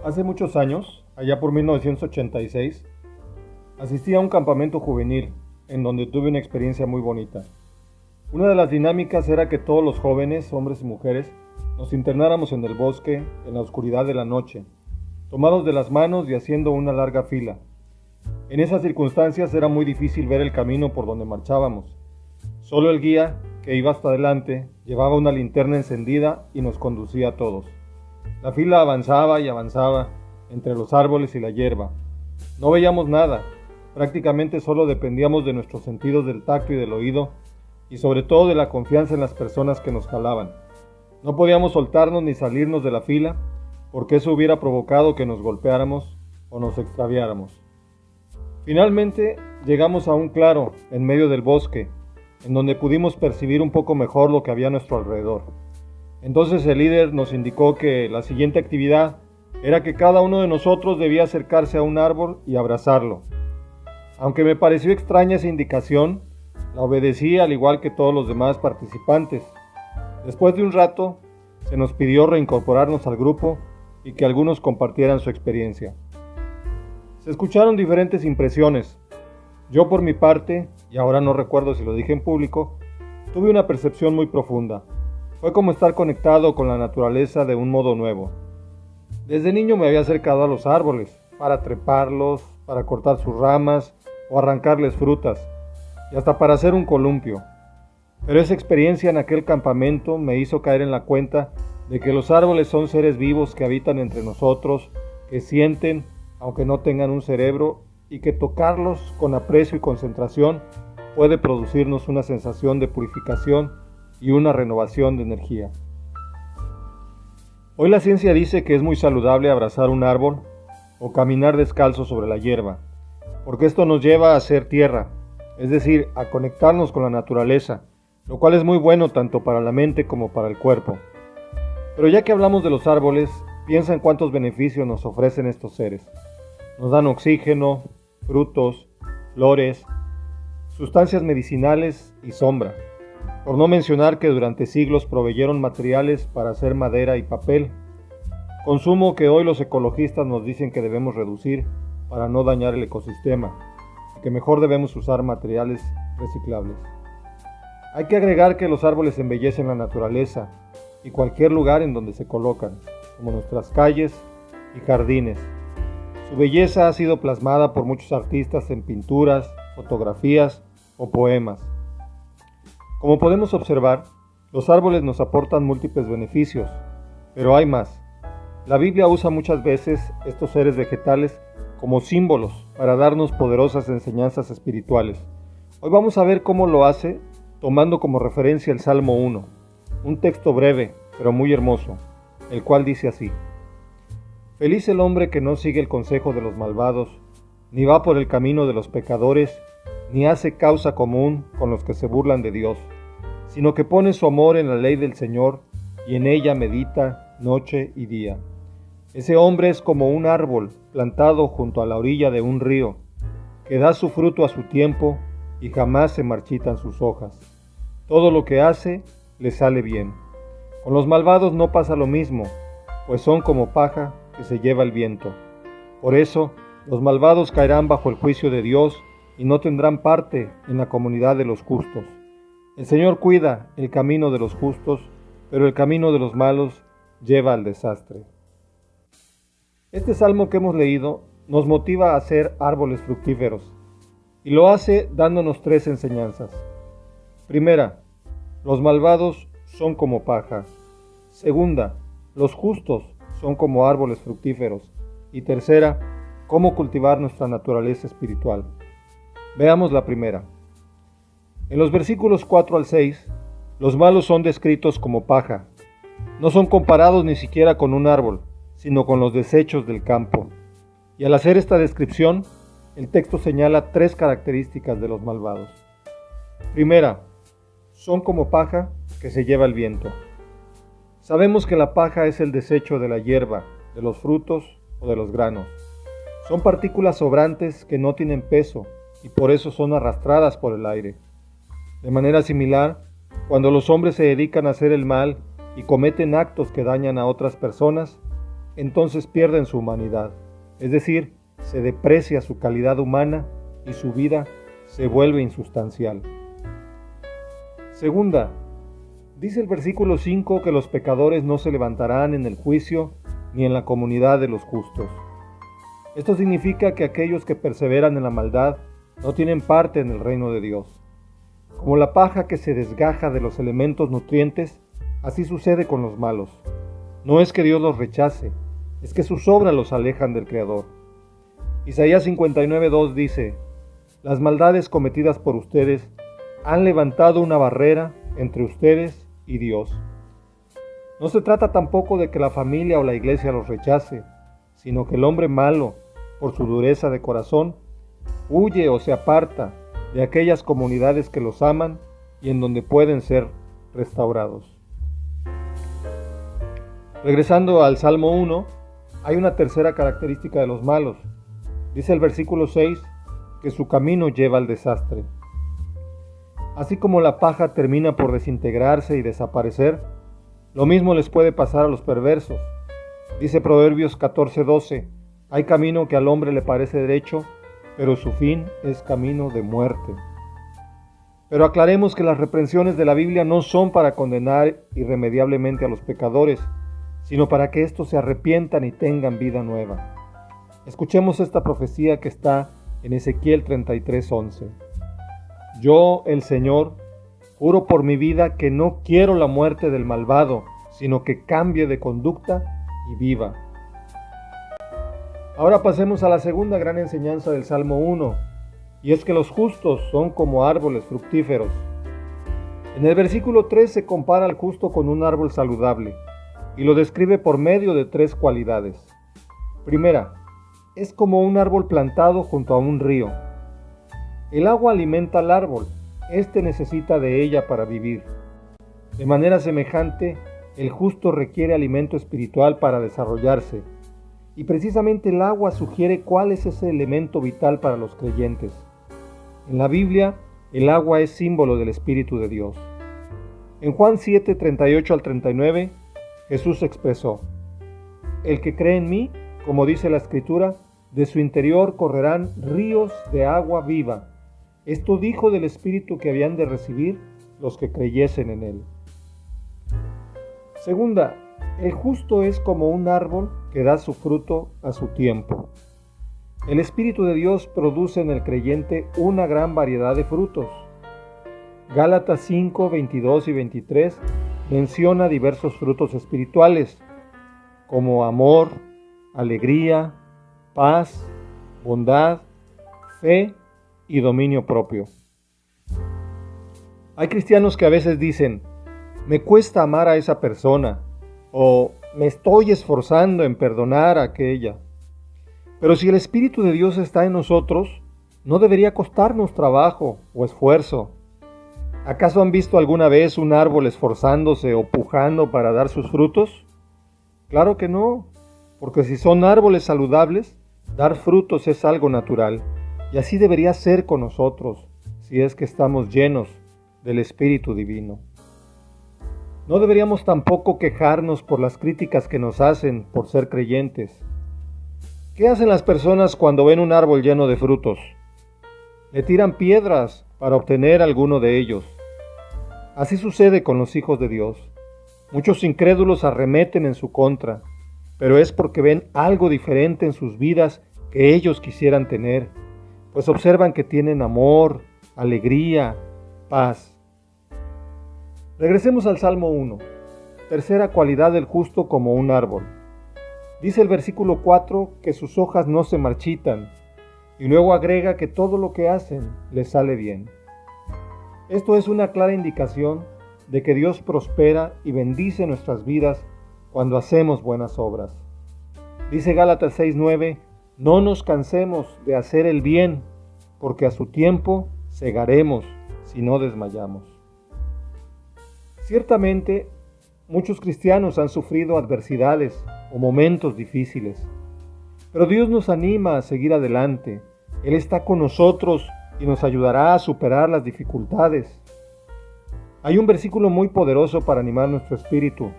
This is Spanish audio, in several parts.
Hace muchos años, allá por 1986, asistí a un campamento juvenil en donde tuve una experiencia muy bonita. Una de las dinámicas era que todos los jóvenes, hombres y mujeres, nos internáramos en el bosque en la oscuridad de la noche, tomados de las manos y haciendo una larga fila. En esas circunstancias era muy difícil ver el camino por donde marchábamos. Solo el guía, que iba hasta adelante, llevaba una linterna encendida y nos conducía a todos. La fila avanzaba y avanzaba entre los árboles y la hierba. No veíamos nada, prácticamente solo dependíamos de nuestros sentidos del tacto y del oído, y sobre todo de la confianza en las personas que nos jalaban. No podíamos soltarnos ni salirnos de la fila, porque eso hubiera provocado que nos golpeáramos o nos extraviáramos. Finalmente llegamos a un claro en medio del bosque, en donde pudimos percibir un poco mejor lo que había a nuestro alrededor. Entonces el líder nos indicó que la siguiente actividad era que cada uno de nosotros debía acercarse a un árbol y abrazarlo. Aunque me pareció extraña esa indicación, la obedecí al igual que todos los demás participantes. Después de un rato, se nos pidió reincorporarnos al grupo y que algunos compartieran su experiencia. Se escucharon diferentes impresiones. Yo por mi parte, y ahora no recuerdo si lo dije en público, tuve una percepción muy profunda. Fue como estar conectado con la naturaleza de un modo nuevo. Desde niño me había acercado a los árboles, para treparlos, para cortar sus ramas o arrancarles frutas, y hasta para hacer un columpio. Pero esa experiencia en aquel campamento me hizo caer en la cuenta de que los árboles son seres vivos que habitan entre nosotros, que sienten, aunque no tengan un cerebro, y que tocarlos con aprecio y concentración puede producirnos una sensación de purificación y una renovación de energía. Hoy la ciencia dice que es muy saludable abrazar un árbol o caminar descalzo sobre la hierba, porque esto nos lleva a ser tierra, es decir, a conectarnos con la naturaleza, lo cual es muy bueno tanto para la mente como para el cuerpo. Pero ya que hablamos de los árboles, piensa en cuántos beneficios nos ofrecen estos seres. Nos dan oxígeno, frutos, flores, sustancias medicinales y sombra. Por no mencionar que durante siglos proveyeron materiales para hacer madera y papel, consumo que hoy los ecologistas nos dicen que debemos reducir para no dañar el ecosistema, y que mejor debemos usar materiales reciclables. Hay que agregar que los árboles embellecen la naturaleza y cualquier lugar en donde se colocan, como nuestras calles y jardines. Su belleza ha sido plasmada por muchos artistas en pinturas, fotografías o poemas. Como podemos observar, los árboles nos aportan múltiples beneficios, pero hay más. La Biblia usa muchas veces estos seres vegetales como símbolos para darnos poderosas enseñanzas espirituales. Hoy vamos a ver cómo lo hace tomando como referencia el Salmo 1, un texto breve pero muy hermoso, el cual dice así: Feliz el hombre que no sigue el consejo de los malvados, ni va por el camino de los pecadores, ni hace causa común con los que se burlan de Dios, sino que pone su amor en la ley del Señor y en ella medita noche y día. Ese hombre es como un árbol plantado junto a la orilla de un río, que da su fruto a su tiempo y jamás se marchitan sus hojas. Todo lo que hace le sale bien. Con los malvados no pasa lo mismo, pues son como paja que se lleva el viento. Por eso, los malvados caerán bajo el juicio de Dios y no tendrán parte en la comunidad de los justos. El Señor cuida el camino de los justos, pero el camino de los malos lleva al desastre. Este salmo que hemos leído nos motiva a ser árboles fructíferos, y lo hace dándonos tres enseñanzas. Primera, los malvados son como paja. Segunda, los justos son como árboles fructíferos. Y tercera, cómo cultivar nuestra naturaleza espiritual. Veamos la primera. En los versículos 4 al 6, los malos son descritos como paja. No son comparados ni siquiera con un árbol, sino con los desechos del campo. Y al hacer esta descripción, el texto señala tres características de los malvados. Primera, son como paja que se lleva el viento. Sabemos que la paja es el desecho de la hierba, de los frutos o de los granos. Son partículas sobrantes que no tienen peso y por eso son arrastradas por el aire. De manera similar, cuando los hombres se dedican a hacer el mal y cometen actos que dañan a otras personas, entonces pierden su humanidad, es decir, se deprecia su calidad humana y su vida se vuelve insustancial. Segunda, dice el versículo 5 que los pecadores no se levantarán en el juicio ni en la comunidad de los justos. Esto significa que aquellos que perseveran en la maldad no tienen parte en el reino de Dios. Como la paja que se desgaja de los elementos nutrientes, así sucede con los malos. No es que Dios los rechace, es que sus obras los alejan del Creador. Isaías 59:2 dice: las maldades cometidas por ustedes han levantado una barrera entre ustedes y Dios. No se trata tampoco de que la familia o la iglesia los rechace, sino que el hombre malo, por su dureza de corazón, huye o se aparta de aquellas comunidades que los aman y en donde pueden ser restaurados. Regresando al Salmo 1, hay una tercera característica de los malos. Dice el versículo 6 que su camino lleva al desastre. Así como la paja termina por desintegrarse y desaparecer, lo mismo les puede pasar a los perversos. Dice Proverbios 14:12, hay camino que al hombre le parece derecho, pero su fin es camino de muerte. Pero aclaremos que las reprensiones de la Biblia no son para condenar irremediablemente a los pecadores, sino para que éstos se arrepientan y tengan vida nueva. Escuchemos esta profecía que está en Ezequiel 33:11. Yo, el Señor, juro por mi vida que no quiero la muerte del malvado, sino que cambie de conducta y viva. Ahora pasemos a la segunda gran enseñanza del Salmo 1, y es que los justos son como árboles fructíferos. En el versículo 3 se compara al justo con un árbol saludable, y lo describe por medio de 3 cualidades. Primera, es como un árbol plantado junto a un río. El agua alimenta al árbol, éste necesita de ella para vivir. De manera semejante, el justo requiere alimento espiritual para desarrollarse, y precisamente el agua sugiere cuál es ese elemento vital para los creyentes. En la Biblia, el agua es símbolo del Espíritu de Dios. En Juan 7:38 al 39, Jesús expresó: el que cree en mí, como dice la Escritura, de su interior correrán ríos de agua viva. Esto dijo del Espíritu que habían de recibir los que creyesen en él. Segunda, el justo es como un árbol que da su fruto a su tiempo. El Espíritu de Dios produce en el creyente una gran variedad de frutos. Gálatas 5:22 y 23 menciona diversos frutos espirituales, como amor, alegría, paz, bondad, fe y dominio propio. Hay cristianos que a veces dicen: me cuesta amar a esa persona, o me estoy esforzando en perdonar a aquella. Pero si el Espíritu de Dios está en nosotros, no debería costarnos trabajo o esfuerzo. ¿Acaso han visto alguna vez un árbol esforzándose o pujando para dar sus frutos? Claro que no, porque si son árboles saludables, dar frutos es algo natural, y así debería ser con nosotros, si es que estamos llenos del Espíritu Divino. No deberíamos tampoco quejarnos por las críticas que nos hacen por ser creyentes. ¿Qué hacen las personas cuando ven un árbol lleno de frutos? Le tiran piedras para obtener alguno de ellos. Así sucede con los hijos de Dios. Muchos incrédulos arremeten en su contra, pero es porque ven algo diferente en sus vidas que ellos quisieran tener, pues observan que tienen amor, alegría, paz. Regresemos al Salmo 1, tercera cualidad del justo como un árbol. Dice el versículo 4 que sus hojas no se marchitan, y luego agrega que todo lo que hacen les sale bien. Esto es una clara indicación de que Dios prospera y bendice nuestras vidas cuando hacemos buenas obras. Dice Gálatas 6:9, no nos cansemos de hacer el bien, porque a su tiempo segaremos si no desmayamos. Ciertamente, muchos cristianos han sufrido adversidades o momentos difíciles, pero Dios nos anima a seguir adelante. Él está con nosotros y nos ayudará a superar las dificultades. Hay un versículo muy poderoso para animar nuestro espíritu,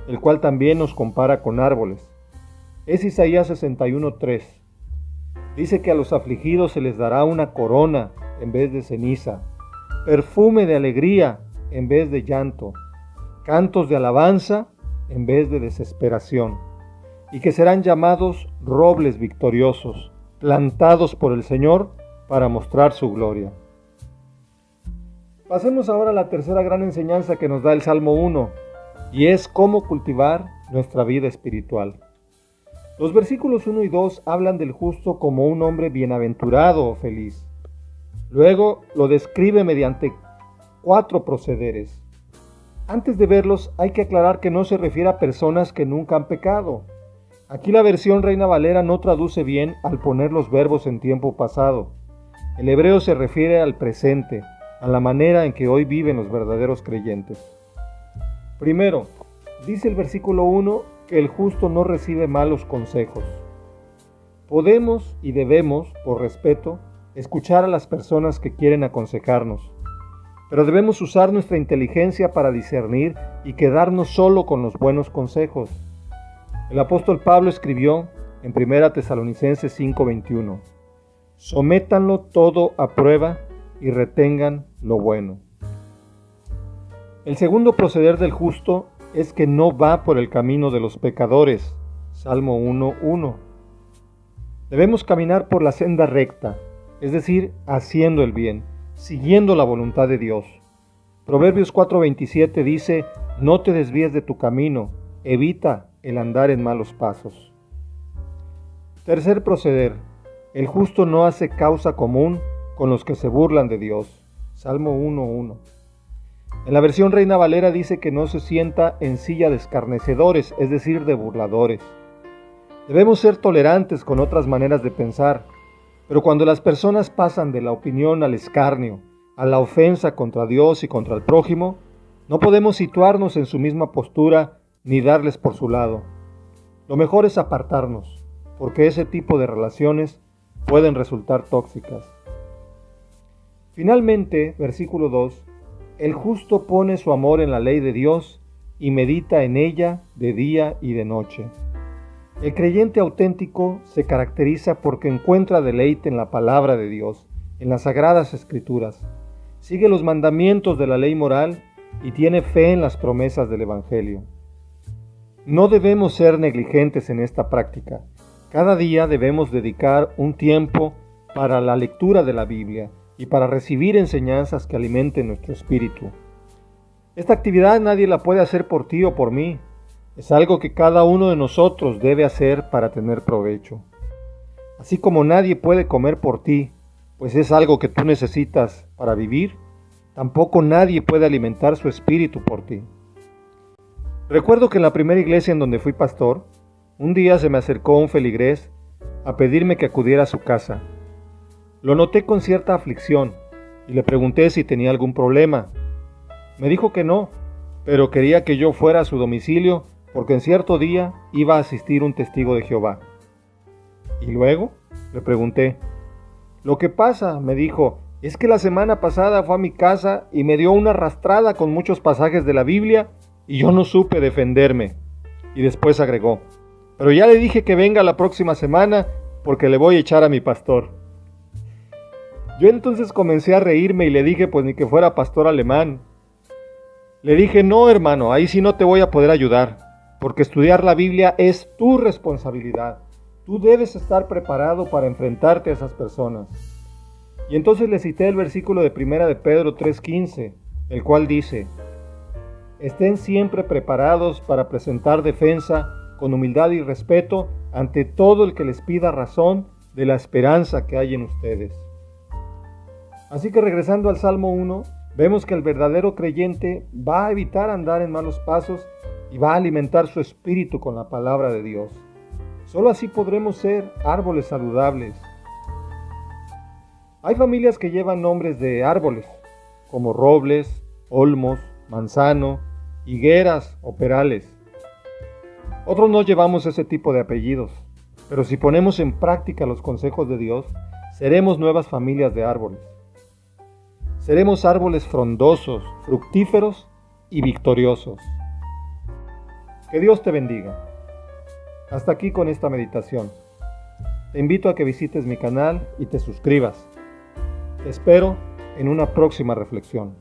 el cual también nos compara con árboles. es Isaías 61:3. Dice que a los afligidos se les dará una corona en vez de ceniza, perfume de alegría en vez de llanto, cantos de alabanza en vez de desesperación, y que serán llamados robles victoriosos, plantados por el Señor para mostrar su gloria. Pasemos ahora a la tercera gran enseñanza que nos da el Salmo 1, y es cómo cultivar nuestra vida espiritual. Los versículos 1 y 2 hablan del justo como un hombre bienaventurado o feliz. Luego lo describe mediante 4 procederes. Antes de verlos hay que aclarar que no se refiere a personas que nunca han pecado. Aquí la versión Reina Valera no traduce bien al poner los verbos en tiempo pasado. El hebreo se refiere al presente, a la manera en que hoy viven los verdaderos creyentes. Primero, dice el versículo 1 que el justo no recibe malos consejos. Podemos y debemos, por respeto, escuchar a las personas que quieren aconsejarnos, pero debemos usar nuestra inteligencia para discernir y quedarnos solo con los buenos consejos. El apóstol Pablo escribió en 1 Tesalonicenses 5:21, sométanlo todo a prueba y retengan lo bueno. El segundo proceder del justo es que no va por el camino de los pecadores. Salmo 1:1. Debemos caminar por la senda recta, es decir, haciendo el bien, siguiendo la voluntad de Dios. Proverbios 4:27 dice, no te desvíes de tu camino, evita el andar en malos pasos. Tercer proceder, el justo no hace causa común con los que se burlan de Dios. Salmo 1:1. En la versión Reina Valera dice que no se sienta en silla de escarnecedores, es decir, de burladores. Debemos ser tolerantes con otras maneras de pensar, pero cuando las personas pasan de la opinión al escarnio, a la ofensa contra Dios y contra el prójimo, no podemos situarnos en su misma postura ni darles por su lado. Lo mejor es apartarnos, porque ese tipo de relaciones pueden resultar tóxicas. Finalmente, versículo 2, el justo pone su amor en la ley de Dios y medita en ella de día y de noche. El creyente auténtico se caracteriza porque encuentra deleite en la palabra de Dios, en las sagradas escrituras, sigue los mandamientos de la ley moral y tiene fe en las promesas del Evangelio. No debemos ser negligentes en esta práctica. Cada día debemos dedicar un tiempo para la lectura de la Biblia y para recibir enseñanzas que alimenten nuestro espíritu. Esta actividad nadie la puede hacer por ti o por mí. Es algo que cada uno de nosotros debe hacer para tener provecho. Así como nadie puede comer por ti, pues es algo que tú necesitas para vivir, tampoco nadie puede alimentar su espíritu por ti. Recuerdo que en la primera iglesia en donde fui pastor, un día se me acercó un feligrés a pedirme que acudiera a su casa. Lo noté con cierta aflicción y le pregunté si tenía algún problema. Me dijo que no, pero quería que yo fuera a su domicilio porque en cierto día iba a asistir un testigo de Jehová. ¿Y luego? Le pregunté. Lo que pasa, me dijo, es que la semana pasada fue a mi casa y me dio una arrastrada con muchos pasajes de la Biblia y yo no supe defenderme. Y después agregó, pero ya le dije que venga la próxima semana porque le voy a echar a mi pastor. Yo entonces comencé a reírme y le dije, pues ni que fuera pastor alemán. Le dije, no hermano, ahí sí no te voy a poder ayudar, porque estudiar la Biblia es tu responsabilidad. Tú debes estar preparado para enfrentarte a esas personas. Y entonces le cité el versículo de 1 de Pedro 3:15, el cual dice, estén siempre preparados para presentar defensa con humildad y respeto ante todo el que les pida razón de la esperanza que hay en ustedes. Así que regresando al Salmo 1, vemos que el verdadero creyente va a evitar andar en malos pasos y va a alimentar su espíritu con la palabra de Dios. Solo así podremos ser árboles saludables. Hay familias que llevan nombres de árboles, como robles, olmos, manzano, higueras o perales. Otros no llevamos ese tipo de apellidos, pero si ponemos en práctica los consejos de Dios, seremos nuevas familias de árboles. Seremos árboles frondosos, fructíferos y victoriosos. Que Dios te bendiga. Hasta aquí con esta meditación. Te invito a que visites mi canal y te suscribas. Te espero en una próxima reflexión.